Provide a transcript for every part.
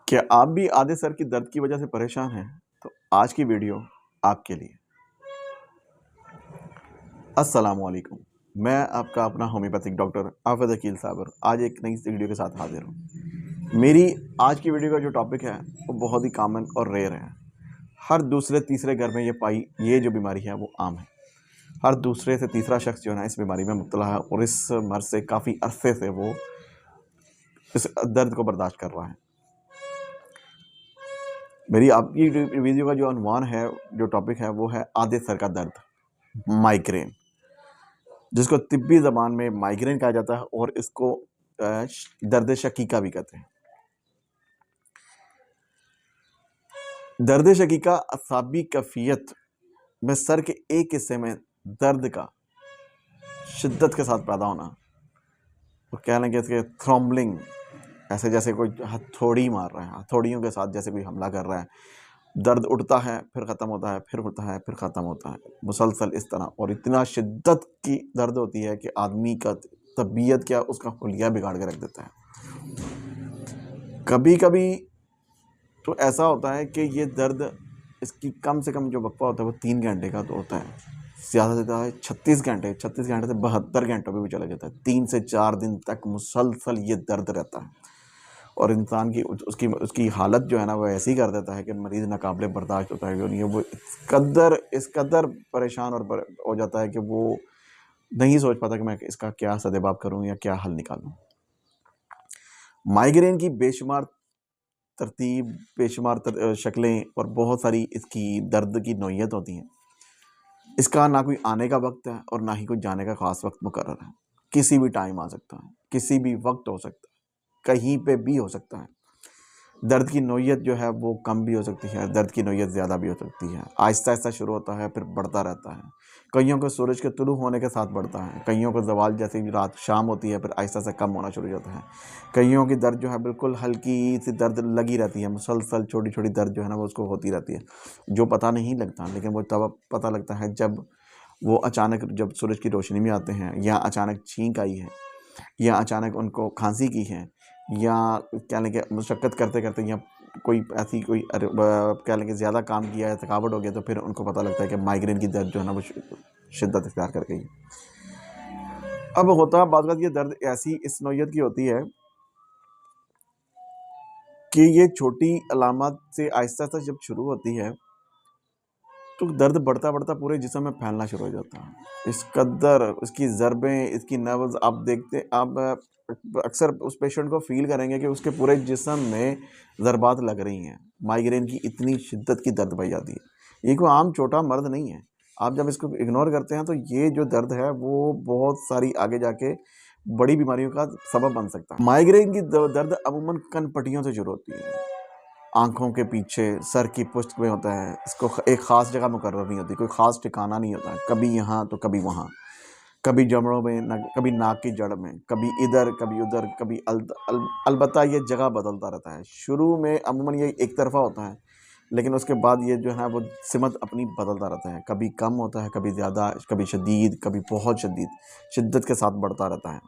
क्या आप भी आधे सर की दर्द की वजह से परेशान हैं? तो आज की वीडियो आपके लिए। अस्सलामुअलैकुम। मैं आपका अपना होम्योपैथिक डॉक्टर आफद अकील साबर आज एक नई वीडियो के साथ हाजिर हूँ। मेरी आज की वीडियो का जो टॉपिक है वो बहुत ही कॉमन और रेयर है। हर दूसरे तीसरे घर में ये जो बीमारी है वो आम है। हर दूसरे से तीसरा शख्स जो है ना इस बीमारी में मुब्तला है और इस मर्ज से काफ़ी अरसे से वो इस दर्द को बर्दाश्त कर रहा है। मेरी आपकी वीडियो का जो अनवान है, जो टॉपिक है वो है आधे सर का दर्द, माइग्रेन, जिसको तिब्बी ज़बान में माइग्रेन कहा जाता है और इसको दर्द शकीका भी कहते हैं। दर्द शकीका असाबी कैफियत में सर के एक हिस्से में दर्द का शिद्दत के साथ पैदा होना, और कह लेंगे इसके थ्रॉम्बलिंग, ऐसे जैसे कोई हथौड़ी मार रहा है, हथौड़ियों के साथ जैसे कोई हमला कर रहा है। दर्द उठता है, फिर ख़त्म होता है, फिर उठता है, फिर ख़त्म होता है, मुसलसल इस तरह, और इतना शिद्दत की दर्द होती है कि आदमी का तबीयत क्या उसका हुलिया बिगाड़ के रख देता है। कभी कभी तो ऐसा होता है कि ये दर्द, इसकी कम से कम जो वक्फा होता है वो 3 घंटे का तो होता है, ज़्यादा से ज़्यादा 36 घंटे, 36 घंटे से 72 घंटों में भी चला जाता है। 3 से 4 दिन तक मुसलसल ये दर्द रहता है और इंसान की उसकी हालत जो है ना वो ऐसी कर देता है कि मरीज़ नाकाबिले बर्दाश्त होता है, नहीं है वो इस कदर परेशान हो जाता है कि वो नहीं सोच पाता कि मैं इसका क्या सदेबाब करूं या क्या हल निकालूं। माइग्रेन की बेशुमार शक्लें और बहुत सारी इसकी दर्द की नौइयत होती हैं। इसका ना कोई आने का वक्त है और ना ही कोई जाने का ख़ास वक्त मुकर्रर है। किसी भी टाइम आ सकता है, किसी भी वक्त हो सकता है, कहीं पे भी हो सकता है। दर्द की नौइयत जो है वो कम भी हो सकती है, दर्द की नौइयत ज़्यादा भी हो सकती है। आहिस्ता आहिस्ता शुरू होता है, फिर बढ़ता रहता है। कईयों को सूरज के तुलू होने के साथ बढ़ता है, कईयों को ज़वाल जैसे ही रात शाम होती है फिर आहिस्ता से कम होना शुरू हो जाता है। कईयों की दर्द जो है बिल्कुल हल्की सी दर्द लगी रहती है, मुसलसल छोटी छोटी दर्द जो है ना वो उसको होती रहती है, जो पता नहीं लगता, लेकिन वो तब पता लगता है जब वो अचानक, जब सूरज की रोशनी में आते हैं, या अचानक छींक आई है, या अचानक उनको खांसी की है, या क्या लेंगे मुशक्क़त करते करते, या कोई ऐसी कोई क्या लेंगे ज़्यादा काम किया है, थकावट हो गया, तो फिर उनको पता लगता है कि माइग्रेन की दर्द जो है ना वो शिद्दत इख्तियार कर गई। अब होता है बाद ये दर्द ऐसी इस नौइयत की होती है कि ये छोटी अलामत से आहिस्ता आहिस्ता जब शुरू होती है तो दर्द बढ़ता बढ़ता पूरे जिस्म में फैलना शुरू हो जाता है। इस कदर इसकी ज़रबें, इसकी नब्ज़ आप अक्सर उस पेशेंट को फ़ील करेंगे कि उसके पूरे जिस्म में ज़रबात लग रही हैं। माइग्रेन की इतनी शिद्दत की दर्द पाई जाती है। ये कोई आम छोटा मर्द नहीं है। आप जब इसको इग्नोर करते हैं तो ये जो दर्द है वो बहुत सारी आगे जाके बड़ी बीमारियों का सबब बन सकता है। माइग्रेन की दर्द अमूमन कनपट्टियों से शुरू होती है, आँखों के पीछे, सर की पुष्ट में होता है। इसको एक ख़ास जगह मुकर्रर नहीं होती, कोई ख़ास ठिकाना नहीं होता है, कभी यहाँ तो कभी वहाँ, कभी जबड़ों में, कभी नाक की जड़ में, कभी इधर कभी उधर, कभी अलबत्ता ये जगह बदलता रहता है। शुरू में अमूमन ये एक तरफ़ा होता है, लेकिन उसके बाद ये जो है वो सिमत अपनी बदलता रहता है, कभी कम होता है, कभी ज़्यादा, कभी शदीद, कभी बहुत शदीद, शिद्दत के साथ बढ़ता रहता है।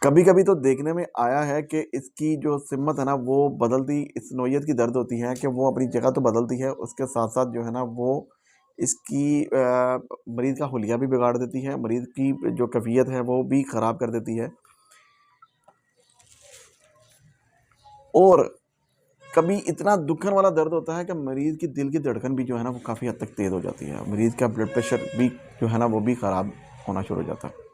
कभी कभी तो देखने में आया है कि इसकी जो सिम्मत है ना वो बदलती, इस नौइयत की दर्द होती है कि वो अपनी जगह तो बदलती है, उसके साथ साथ जो है ना वो इसकी मरीज़ का हुलिया भी बिगाड़ देती है, मरीज़ की जो कैफियत है वो भी ख़राब कर देती है। और कभी इतना दुखन वाला दर्द होता है कि मरीज़ की दिल की धड़कन भी जो है ना वो काफ़ी हद तक तेज़ हो जाती है, मरीज़ का ब्लड प्रेशर भी जो है ना वो भी ख़राब होना शुरू हो जाता है।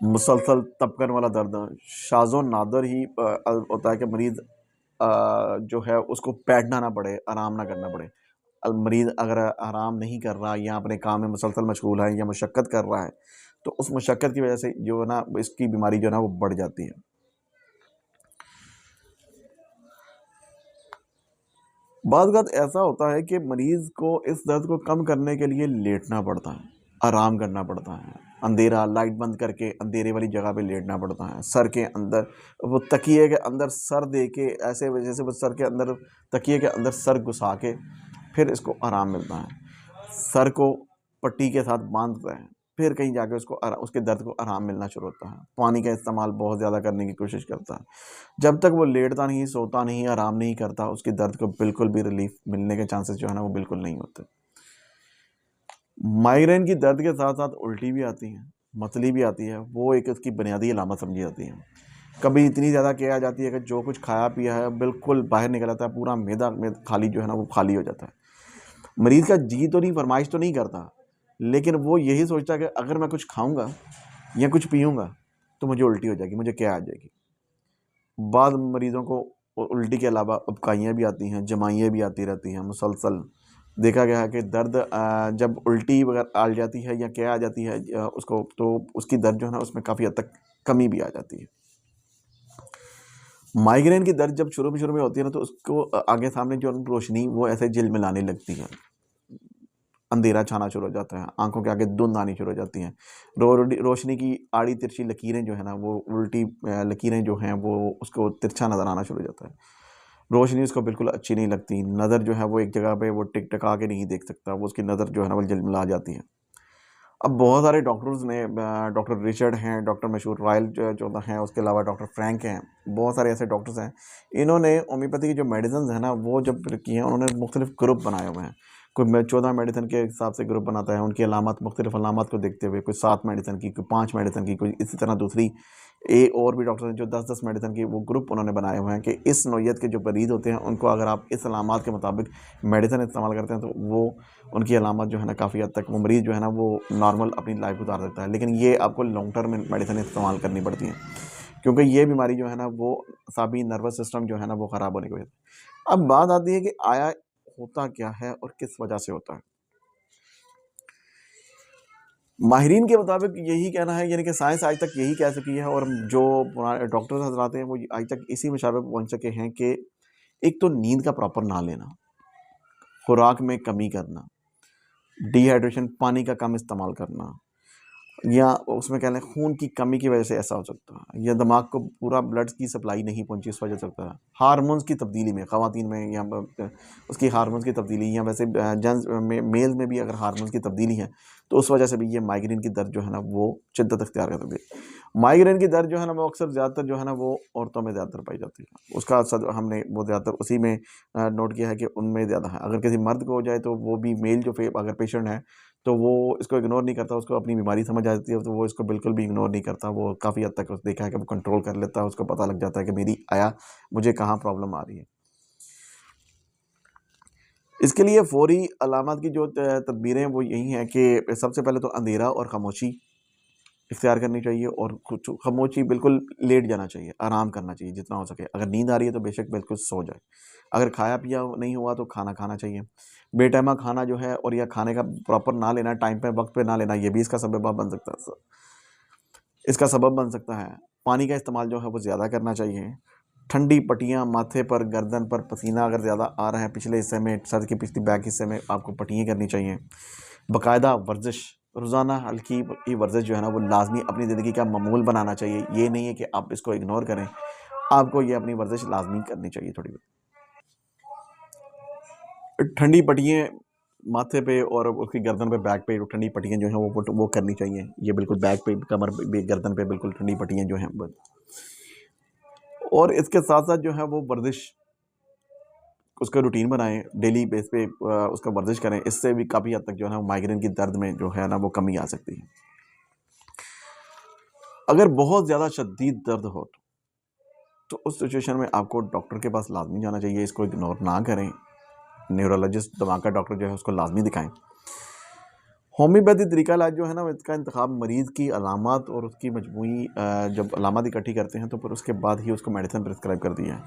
मुसलसल तपकन वाला दर्द शाज़ो नादर ही होता है कि मरीज़ जो है उसको बैठना ना पड़े, आराम ना करना पड़े। मरीज़ अगर आराम नहीं कर रहा या अपने काम में मुसलसल मशगूल है या मशक्क़त कर रहा है, तो उस मशक्क़त की वजह से जो है ना इसकी बीमारी जो है ना वो बढ़ जाती है। बाद वक़्त ऐसा होता है कि मरीज़ को इस दर्द को कम करने के लिए लेटना पड़ता है, आराम करना पड़ता है, अंधेरा लाइट बंद करके अंधेरे वाली जगह पे लेटना पड़ता है। सर के अंदर वो तकिए के अंदर सर दे के, ऐसे वजह से वो सर के अंदर, तकिए के अंदर सर घुसा के फिर इसको आराम मिलता है। सर को पट्टी के साथ बांधते हैं, फिर कहीं जाके उसके दर्द को आराम मिलना शुरू होता है। पानी का इस्तेमाल बहुत ज़्यादा करने की कोशिश करता है। जब तक वो लेटता नहीं, सोता नहीं, आराम नहीं करता, उसके दर्द को बिल्कुल भी रिलीफ मिलने के चांसेस जो है ना वो बिल्कुल नहीं होते। माइग्रेन की दर्द के साथ साथ उल्टी भी आती है, मतली भी आती है। वो एक उसकी बुनियादी अलामत समझी जाती है। कभी इतनी ज़्यादा क्या आ जाती है कि जो कुछ खाया पिया है बिल्कुल बाहर निकल आता है, पूरा मैदा में खाली जो है ना वो खाली हो जाता है। मरीज़ का जी तो नहीं, फरमाइश तो नहीं करता, लेकिन वो यही सोचता है कि अगर मैं कुछ खाऊंगा या कुछ पीऊंगा तो मुझे उल्टी हो जाएगी, मुझे क्या आ जाएगी। बाद मरीज़ों को उल्टी के अलावा उबकाइयाँ भी आती हैं, जमाइयाँ भी आती रहती हैं मुसलसल। देखा गया है कि दर्द जब उल्टी वगैरह आ जाती है या क्या आ जाती है उसको, तो उसकी दर्द जो है ना उसमें काफ़ी हद तक कमी भी आ जाती है। माइग्रेन की दर्द जब शुरू में होती है ना तो उसको आगे सामने जो रोशनी वो ऐसे झिलमिलाने लगती है, अंधेरा छाना शुरू हो जाता है, आंखों के आगे धुंध आनी शुरू हो जाती हैं। रोशनी की आड़ी तिरछी लकीरें जो है ना वो उल्टी लकीरें जो हैं वो उसको तिरछा नज़र आना शुरू हो जाता है। रोशनी उसको बिल्कुल अच्छी नहीं लगती, नज़र जो है वो एक जगह पे वो टिक टका के नहीं देख सकता, वो उसकी नज़र जो है ना वो झिलमिला जाती है। अब बहुत सारे डॉक्टर्स ने डॉक्टर रिचर्ड हैं, डॉक्टर मशहूर रॉयल जो हैं, उसके अलावा डॉक्टर फ्रैंक हैं, बहुत सारे ऐसे डॉक्टर्स हैं। इन्होंने होम्योपैथी की जो मेडिसिन है ना वो जब की हैं उन्होंने मुख्तलिफ ग्रुप बनाए हुए हैं। कोई 14 मेडिसिन के हिसाब से ग्रुप बनाता है, उनकी अलामत मुख्तलिफ अलामत को देखते हुए, कोई 7 मेडिसिन की, कोई 5 मेडिसिन की, कोई इसी तरह दूसरी और भी डॉक्टर्स हैं जो 10-10 मेडिसिन की वो ग्रुप उन्होंने बनाए हुए हैं कि इस नौइयत के जो मरीज़ होते हैं उनको अगर आप इस अलामत के मुताबिक मेडिसिन इस्तेमाल करते हैं तो वो उनकी अलामत जो है ना काफ़ी हद तक वो मरीज़ जो है ना वो नॉर्मल अपनी लाइफ गुजार सकता है। लेकिन ये आपको लॉन्ग टर्म में मेडिसिन इस्तेमाल करनी पड़ती हैं, क्योंकि ये बीमारी जो है ना वो असाबी नर्वस सिस्टम जो है ना वो ख़राब होने की वजह से। अब बात आती है कि आया होता क्या है और किस वजह से होता है। माहिरीन के मुताबिक यही कहना है, यानी कि साइंस आज तक यही कह सकी है और जो पुराने डॉक्टर्स हजरात हैं वो आज तक इसी मशाबे पर पहुँच सके हैं कि एक तो नींद का प्रॉपर ना लेना, खुराक में कमी करना, डिहाइड्रेशन पानी का कम इस्तेमाल करना, या उसमें कह लें खून की कमी की वजह से ऐसा हो सकता है, या दिमाग को पूरा ब्लड की सप्लाई नहीं पहुंची इस वजह से होता है। हार्मोन्स की तब्दीली में ख़वातीन में या उसकी हार्मोन्स की तब्दीली, या वैसे जेंट्स में मेल में भी अगर हार्मोन्स की तब्दीली है तो उस वजह से भी ये माइग्रेन की दर्द जो है ना वो शिद्दत अख्तियार कर सकती है। माइग्रेन की दर्द जो है ना वो अक्सर ज़्यादातर जो है ना वो औरतों में ज़्यादातर पाई जाती है। उसका असर हमने वो ज़्यादातर उसी में नोट किया है कि उनमें ज़्यादा है। अगर किसी मर्द को हो जाए तो वो भी मेल जो अगर पेशेंट है तो वो इसको इग्नोर नहीं करता, उसको अपनी बीमारी समझ आ जाती है तो वो इसको बिल्कुल भी इग्नोर नहीं करता। वो काफ़ी हद तक देखा है कि वो कंट्रोल कर लेता है, उसको पता लग जाता है कि मेरी मुझे कहाँ प्रॉब्लम आ रही है। इसके लिए फ़ौरी अलामत की जो तदबीरें वो यही हैं कि सबसे पहले तो अंधेरा और ख़ामोशी इख्तियार करनी चाहिए, और कुछ खामोशी, बिल्कुल लेट जाना चाहिए, आराम करना चाहिए जितना हो सके। अगर नींद आ रही है तो बेशक बिल्कुल सो जाए। अगर खाया पिया नहीं हुआ तो खाना खाना चाहिए। बेटाइमा खाना जो है और या खाने का प्रॉपर ना लेना, टाइम पे वक्त पे ना लेना, ये भी इसका सबब बन सकता है, इसका सबब बन सकता है। पानी का इस्तेमाल जो है वो ज़्यादा करना चाहिए। ठंडी पट्टियाँ माथे पर, गर्दन पर, पसीना अगर ज़्यादा आ रहा है पिछले हिस्से में, सर के पिछली बैक हिस्से में, आपको पट्टियाँ करनी चाहिए। बाकायदा वर्जिश, रोज़ाना हल्की की वर्जिश जो है ना वो लाज़मी अपनी ज़िंदगी का मामूल बनाना चाहिए। ये नहीं है कि आप इसको इग्नोर करें, आपको ये अपनी वर्जिश लाज़मी करनी चाहिए थोड़ी बहुत। ठंडी पट्टियाँ माथे पे और उसकी गर्दन पे, बैक पे ठंडी पट्टियाँ जो हैं वो करनी चाहिए। ये बिल्कुल बैक पे, कमर पे, गर्दन पे बिल्कुल ठंडी पट्टियाँ जो हैं और इसके साथ-साथ जो है वो वर्जिश, उसका रूटीन बनाएँ, डेली बेस पे उसका वर्जिश करें। इससे भी काफ़ी हद तक जो है ना माइग्रेन की दर्द में जो है ना वो कमी आ सकती है। अगर बहुत ज़्यादा शदीद दर्द हो तो उस सिचुएशन में आपको डॉक्टर के पास लाज़मी जाना चाहिए, इसको इग्नोर ना करें। न्यूरोलॉजिस्ट, दिमाग का डॉक्टर जो है उसको लाज़मी दिखाएँ। होम्योपैथी तरीका इलाज जो है ना इसका इंतखाब मरीज़ की अलामत और उसकी मजमूई जब अलामत इकट्ठी करते हैं तो फिर उसके बाद ही उसको मेडिसिन प्रिस्क्राइब कर दी है।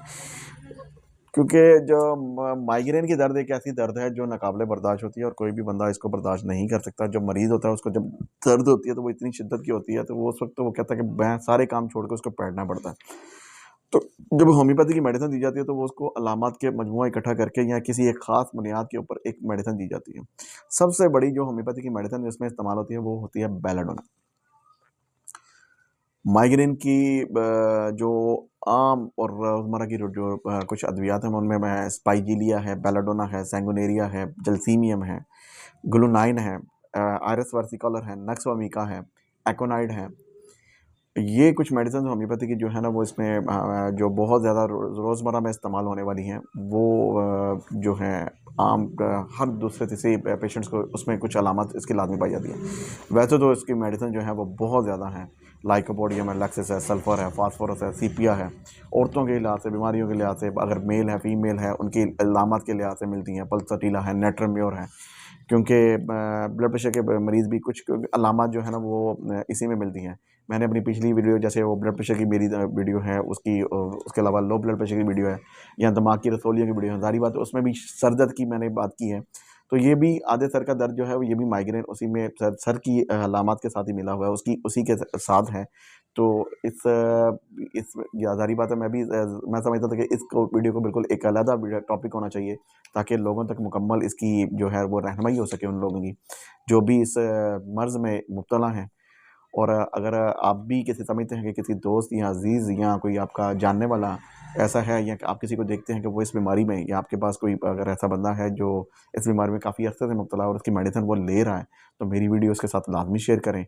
क्योंकि जो माइग्रेन की दर्द एक ऐसी दर्द है जो नाकाबिले बर्दाश्त होती है और कोई भी बंदा इसको बर्दाश्त नहीं कर सकता। जो मरीज़ होता है उसको जब दर्द होती है तो वो इतनी शिद्दत की होती है तो वो उस वक्त तो वो कहता है कि मैं सारे काम छोड़ के उसको बैठना पड़ता है। तो जब होम्योपैथी की मेडिसिन दी जाती है तो वो उसको अलामत के मजमुआ इकट्ठा करके या किसी एक ख़ास बुनियाद के ऊपर एक मेडिसिन दी जाती है। सबसे बड़ी जो होम्योपैथी की मेडिसिन जिसमें इस्तेमाल होती है वो होती है बेलाडोना। माइग्रेन की जो आम और रोज़मर्रा की जो कुछ अद्वियात हैं उनमें मैं स्पाइजीलिया है, बेलाडोना है, सैंगुनेरिया है, जलसीमियम है, ग्लूनाइन है, आयरस वर्सिकोलर है, नक्स वोमिका है, एकोनाइड है। ये कुछ मेडिसिन होम्योपैथी की जो है ना वो इसमें जो बहुत ज़्यादा रोज़मर्रा में इस्तेमाल होने वाली हैं वो जो है आम हर दूसरे तीसरे पेशेंट्स को उसमें कुछ अलामत इसकी लाजमी पाई जाती है। वैसे तो इसकी मेडिसिन जो है वो बहुत ज़्यादा हैं, लाइकोपोडियम है, लैक्सिस है, सल्फ़र है, फास्फोरस है, सीपिया है। औरतों के लिहाज से, बीमारियों के लिहाज से, अगर मेल है, फीमेल है, उनकी अलामत के लिहाज से मिलती हैं। पल्सटीला है, नेट्रम्योर है, क्योंकि ब्लड प्रेशर के मरीज़ भी कुछ अलामत जो है ना वो इसी में मिलती हैं। मैंने अपनी पिछली वीडियो, जैसे वो ब्लड प्रेशर की मेरी वीडियो है उसकी, उसके अलावा लो ब्लड प्रेशर की वीडियो है, या दिमाग की रसौलियों की वीडियो है, ज़ाहिर बात है उसमें भी सर दर्द की मैंने बात की है। तो ये भी आधे सर का दर्द जो है वो ये भी माइग्रेन उसी में सर की अलामत के साथ ही मिला हुआ है, उसकी उसी के साथ है। तो इस या ज़ाहिर बात है मैं समझता था कि इस वीडियो को बिल्कुल एक अलग टॉपिक होना चाहिए, ताकि लोगों तक मुकम्मल इसकी जो है वो रहनुमाई हो सके उन लोगों की जो भी इस मर्ज़ में मुब्तला हैं। और अगर आप भी किसी समझते हैं कि किसी दोस्त या अज़ीज़ या कोई आपका जानने वाला ऐसा है, या आप किसी को देखते हैं कि वो इस बीमारी में, या आपके पास कोई अगर ऐसा बंदा है जो इस बीमारी में काफ़ी अर्से से मुब्तला है और उसकी मेडिसिन वो ले रहा है, तो मेरी वीडियो उसके साथ लाज़मी शेयर करें,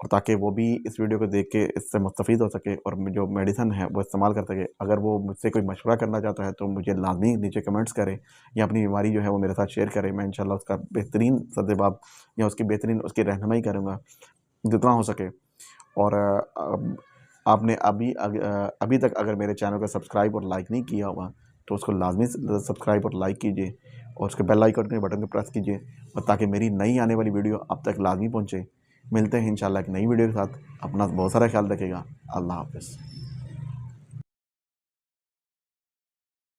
और ताकि वो भी इस वीडियो को देख के इससे मुस्तफ़ीद हो सके और जो मेडिसिन है वो इस्तेमाल कर सके। अगर वो मुझसे कोई मशवरा करना चाहता है तो मुझे लाज़मी नीचे कमेंट्स करे, या अपनी बीमारी जो है वो मेरे साथ शेयर करे। मैं इंशाल्लाह उसका बेहतरीन सद्दबाब या उसकी बेहतरीन उसकी रहनुमाई करूँगा जितना हो सके। और आपने अभी तक अगर मेरे चैनल को सब्सक्राइब और लाइक नहीं किया हुआ तो उसको लाज़मी सब्सक्राइब और लाइक कीजिए, और उसके बेल आइकन के बटन को प्रेस कीजिए, और ताकि मेरी नई आने वाली वीडियो आप तक लाज़मी पहुँचे। मिलते हैं इंशाल्लाह एक नई वीडियो के साथ। अपना बहुत सारा ख्याल रखिएगा। अल्लाह हाफ़िज़।